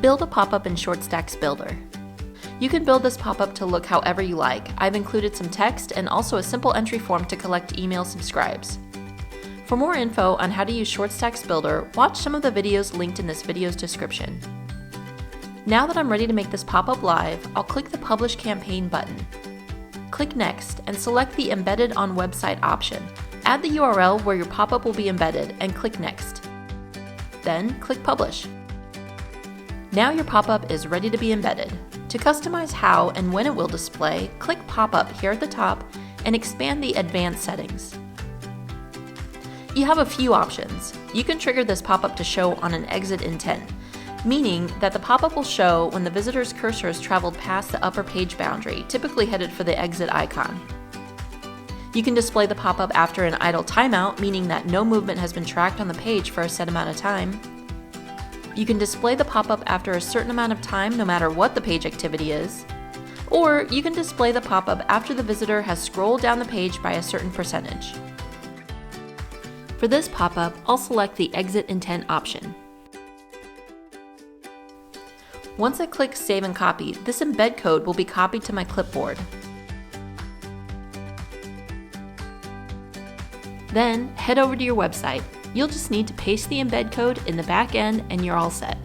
Build a pop-up in ShortStack's Builder. You can build this pop-up to look however you like. I've included some text and also a simple entry form to collect email subscribes. For more info on how to use ShortStack's Builder, watch some of the videos linked in this video's description. Now that I'm ready to make this pop-up live, I'll click the Publish Campaign button. Click Next and select the Embedded on Website option. Add the URL where your pop-up will be embedded and click Next. Then click Publish. Now your pop-up is ready to be embedded. To customize how and when it will display, click Pop-up here at the top and expand the Advanced settings. You have a few options. You can trigger this pop-up to show on an exit intent, meaning that the pop-up will show when the visitor's cursor has traveled past the upper page boundary, typically headed for the exit icon. You can display the pop-up after an idle timeout, meaning that no movement has been tracked on the page for a set amount of time. You can display the pop-up after a certain amount of time, no matter what the page activity is. Or you can display the pop-up after the visitor has scrolled down the page by a certain percentage. For this pop-up, I'll select the Exit Intent option. Once I click Save and Copy, this embed code will be copied to my clipboard. Then, head over to your website. You'll just need to paste the embed code in the back end and you're all set.